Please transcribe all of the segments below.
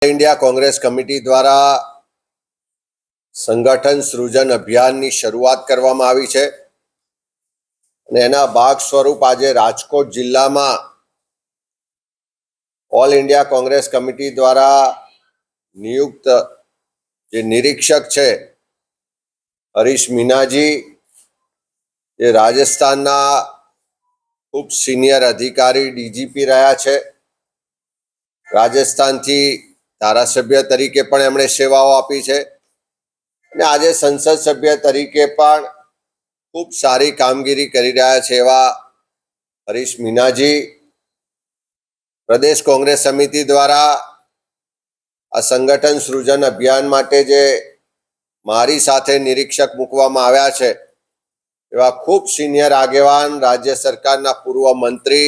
India Congress committee द्वारा संगठन सृजन अभियान की शुरुआत करवामां आवी छे अने एना भाग स्वरूप आज राजकोट जिल्ला में ऑल इंडिया कांग्रेस कमिटी द्वारा नियुक्त जे निरीक्षक छे हरीश मीनाजी जे राजस्थान खूब सीनियर अधिकारी डीजीपी रह्या छे। राजस्थान थी धारासभ्य तरीके पण एमणे सेवाओ आपी छे અને આજે સંસદ સભ્ય તરીકે પણ ખૂબ સારી કામગીરી કરી રહ્યા છે એવા હરીશ મીનાજી પ્રદેશ કોંગ્રેસ સમિતિ દ્વારા આ સંગઠન સૃજન અભિયાન માટે જે મારી સાથે નિરીક્ષક મૂકવામાં આવ્યા છે એવા ખૂબ સિનિયર આગેવાન રાજ્ય સરકારના પૂર્વ મંત્રી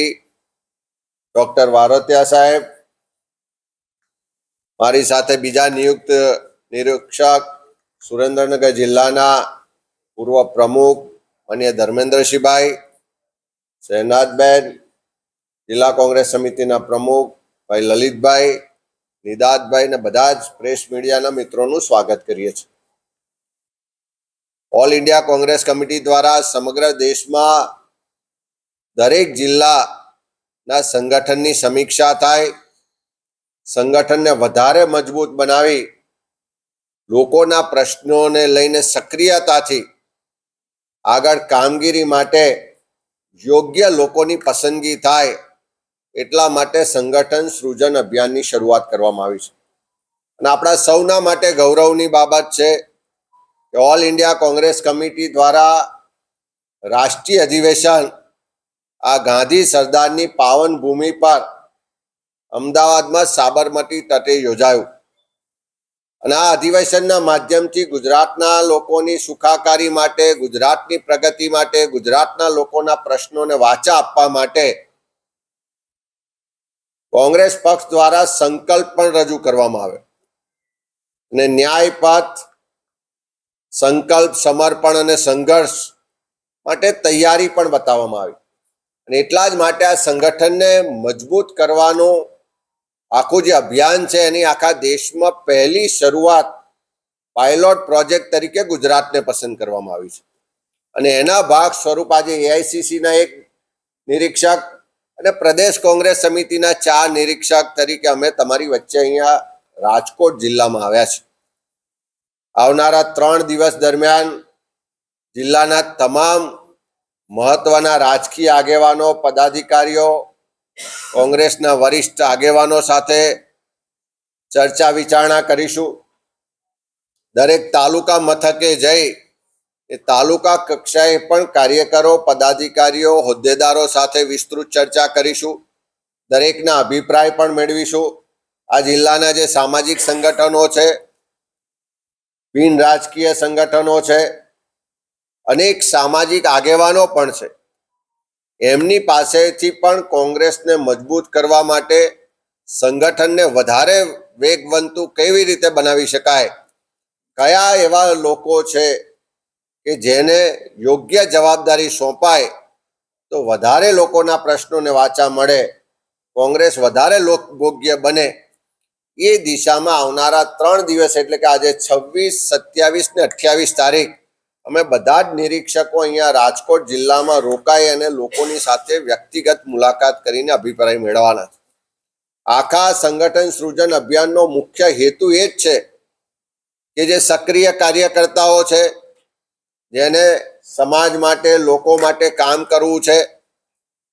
ડોક્ટર વારોતિયા સાહેબ, મારી સાથે બીજા નિયુક્ત નિરીક્ષક सुरेन्द्रनगर जिल्लाना पूर्व प्रमुख माननीय धर्मेन्द्रसिंहभाई, शहनाजबेन, जिला कांग्रेस समितिना प्रमुख भाई ललितभाई, निदातभाई ने बधा ज प्रेस मीडियाना मित्रों स्वागत करीए छे। ऑल इंडिया कांग्रेस कमिटी द्वारा समग्र देश में दरेक जिल्लाना संगठननी समीक्षा थाय, संगठन ने वधारे मजबूत बनावी लोकोना प्रश्नों ने लईने सक्रियताथी आगळ कामगीरी माटे योग्य लोकोनी पसंदगी थाय एटला माटे संगठन सृजन अभियाननी शरूआत करवामां आवी छे। अने आपणा सौना माटे गौरवनी बाबत छे के ऑल इंडिया कांग्रेस कमिटी द्वारा राष्ट्रीय अधिवेशन आ गांधी सरदारनी पावन भूमि पर अमदावादमां साबरमती तटे योजायुं અને આ અધિવેશનના માધ્યમથી ગુજરાતના લોકોની સુખાકારી માટે, ગુજરાતની પ્રગતિ માટે, ગુજરાતના લોકોના પ્રશ્નોને વાચા આપવા માટે કોંગ્રેસ પક્ષ દ્વારા સંકલ્પ પણ રજૂ કરવામાં આવ્યો અને ન્યાયપથ, સંકલ્પ, સમર્પણ અને સંઘર્ષ માટે તૈયારી પણ બતાવવામાં આવી અને એટલા જ માટે આ સંગઠનને મજબૂત કરવાનું आखू जो अभियान है एनी आखा देश में पहली शुरुआत पायलट प्रोजेक्ट तरीके गुजरात ने पसंद करवामां आवी छे अने एना भाग स्वरूप आज एआईसीसी ना एक निरीक्षक अने प्रदेश कांग्रेस समिति ना 4 निरीक्षक तरीके अमे तमारी वच्चे अहींया राजकोट जिल्ला में आव्या छे। आवनारा 3 दिवस दरमियान जिल्लाना तमाम महत्वना राजकीय आगेवानो, पदाधिकारीओ, कांग्रेसना वरिष्ठ आगेवानो साथे चर्चा विचारणा करीशुं। दरेक तालुका मथके जई ए तालुका कक्षाए पण कार्यकरो, पदाधिकारीओ, होद्देदारो साथे विस्तृत चर्चा करीशुं। दरेकना अभिप्राय पण मेळवीशुं। आ जिल्लाना जे सामाजिक संगठनो छे, बिन राजकीय संगठनो छे, अनेक सामाजिक आगेवानो पण छे, एमनी पासेथी पण कांग्रेसने मजबूत करवा माटे, संगठनने वधारे वेगवंतु केवी रीते बनावी शकाय, कया एवा लोको छे के जेने योग्य जवाबदारी सोंपाय तो वधारे लोकोना प्रश्नोने वाचा मळे, कांग्रेस वधारे लोकभोग्य बने, ए दिशामां आवनारा 3 दिवस एटले के आज 26, 27 ने 28 तारीख अमे बधा ज निरीक्षको अहींया राजकोट जिल्ला में रोकाई अने लोकोनी साथे व्यक्तिगत मुलाकात करीने अभिप्राय मेळववाना छे। आखा संगठन सृजन अभियाननो मुख्य हेतु ए ज छे के जे सक्रिय कार्यकर्ताओ छे, जेने समाज माटे, लोको माटे काम करवुं छे,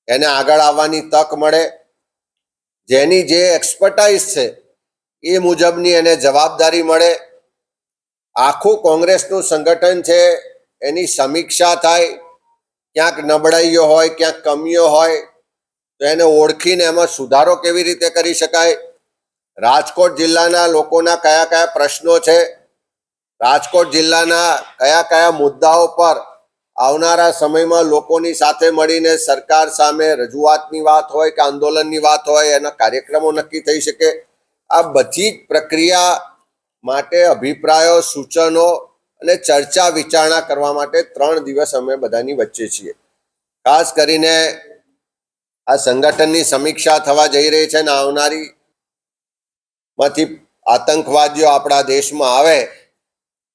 एने आगळ आववानी तक मळे, जेनी जे एक्सपर्टाइज छे ए मुजबनी एने जवाबदारी मळे, आखू कांग्रेसनुं संगठन छे एनी समीक्षा थाय, क्यांक नबळाईओ होय, क्यांक कमीओ होय तो एने ओळखीने एमां सुधारो केवी रीते करी शकाय, राजकोट जिल्लाना लोकोना कया कया प्रश्नो छे, राजकोट जिल्लाना कया कया मुद्दाओ पर आवनारा समयमां लोकोनी साथे मळीने सरकार सामे रजूआतनी वात होय के आंदोलननी वात होय एना कार्यक्रमो नक्की थई शके। आ बधी ज प्रक्रिया माटे अभिप्रायो, सूचनो अने चर्चा विचारणा करवा माटे 3 दिवस अमे बधानी वच्चे छीए। खास करीने आ संगठननी समीक्षा थवा जई रही छे ने आवनारी मांथी આતંકવાદીઓ આપણા દેશમાં આવે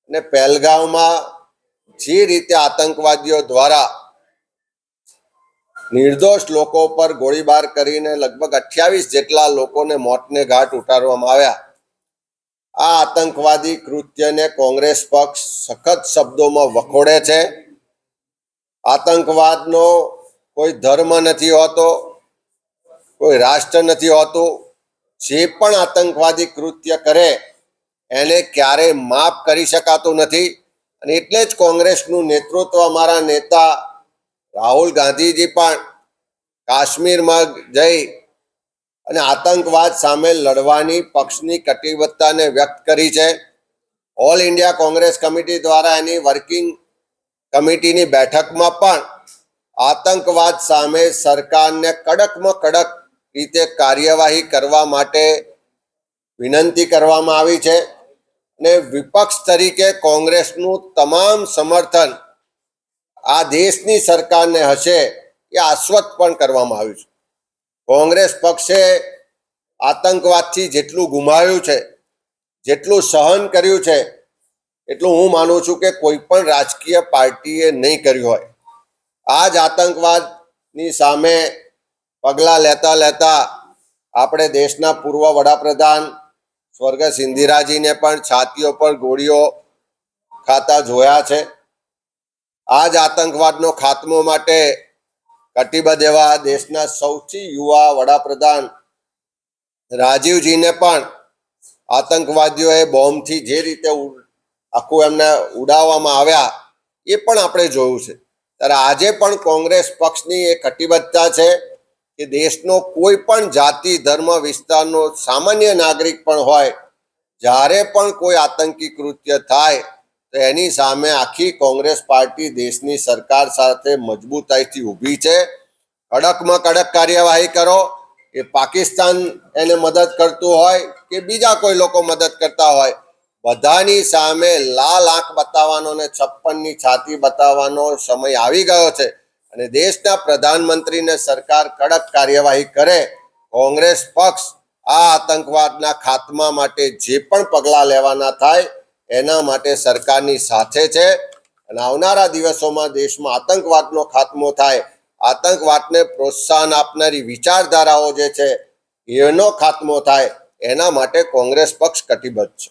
અને પહેલગામમાં જે રીતે આતંકવાદીઓ દ્વારા નિર્દોષ લોકો પર ગોળીબાર કરીને લગભગ 28 જેટલા લોકોને મોતને ઘાટ ઉતારવામાં આવ્યા, આ આતંકવાદી કૃત્યને કોંગ્રેસ પક્ષ સખત શબ્દોમાં વખોડે છે. આતંકવાદનો કોઈ ધર્મ નથી હોતો, કોઈ રાષ્ટ્ર નથી હોતું. જે પણ આતંકવાદી કૃત્ય કરે એને ક્યારેય માફ કરી શકાતું નથી. અને એટલે જ કોંગ્રેસનું નેતૃત્વ, અમારા નેતા રાહુલ ગાંધીજી પણ કાશ્મીરમાં જઈ અને આતંકવાદ સામે લડવાની પક્ષની કટિબદ્ધતાને વ્યક્ત કરી છે. ઓલ ઇન્ડિયા કોંગ્રેસ કમિટી દ્વારા એની વર્કિંગ કમિટીની બેઠકમાં પણ આતંકવાદ સામે સરકારને કડકમાં કડક રીતે કાર્યવાહી કરવા માટે વિનંતી કરવામાં આવી છે. અને વિપક્ષ તરીકે કોંગ્રેસનું તમામ સમર્થન આ દેશની સરકારને હશે એ આશ્વસ્ત પણ કરવામાં આવ્યું છે. કોંગ્રેસ પક્ષે આતંકવાદથી જેટલું ગુમાવ્યું છે, જેટલું સહન કર્યું છે, એટલું હું માનું છું કે કોઈ પણ રાજકીય પાર્ટીએ નહીં કર્યું હોય. આ જ આતંકવાદની સામે પગલાં લેતા લેતા આપણે દેશના પૂર્વ વડાપ્રધાન સ્વર્ગસ્થ ઇન્દિરાજીને પણ છાતીઓ પર ગોળીઓ ખાતા જોયા છે. આ જ આતંકવાદનો ખાત્મો માટે કટિબદ્ધ એવા દેશના સૌથી યુવા વડાપ્રધાન રાજીવજીને પણ આતંકવાદીઓએ બોમ્બથી જે રીતે આખું એમને ઉડાવવામાં આવ્યા એ પણ આપણે જોયું છે. ત્યારે આજે પણ કોંગ્રેસ પક્ષની એ કટિબદ્ધતા છે કે દેશનો કોઈ પણ જાતિ, ધર્મ, વિસ્તારનો સામાન્ય નાગરિક પણ હોય, જ્યારે પણ કોઈ આતંકી કૃત્ય થાય તો એની સામે આખી કોંગ્રેસ પાર્ટી દેશની સરકાર સાથે મજબૂતાઈથી ઊભી છે. કડકમાં કડક કાર્યવાહી કરો. એ પાકિસ્તાન એને મદદ કરતું હોય કે બીજા કોઈ લોકો મદદ કરતા હોય, બધાની સામે લાલ આંખ બતાવવાનો ને 56ની છાતી બતાવવાનો સમય આવી ગયો છે. અને દેશના પ્રધાનમંત્રીને સરકાર કડક કાર્યવાહી કરે. કોંગ્રેસ પક્ષ આ આતંકવાદના ખાત્મા માટે જે પણ પગલાં લેવાના થાય એના માટે સરકારની સાથે છે. અને આવનારા દિવસોમાં દેશમાં આતંકવાદનો ખાત્મો થાય, આતંકવાદને પ્રોત્સાહન આપનારી વિચારધારાઓ જે છે એનો ખાત્મો થાય, એના માટે કોંગ્રેસ પક્ષ કટિબદ્ધ છે.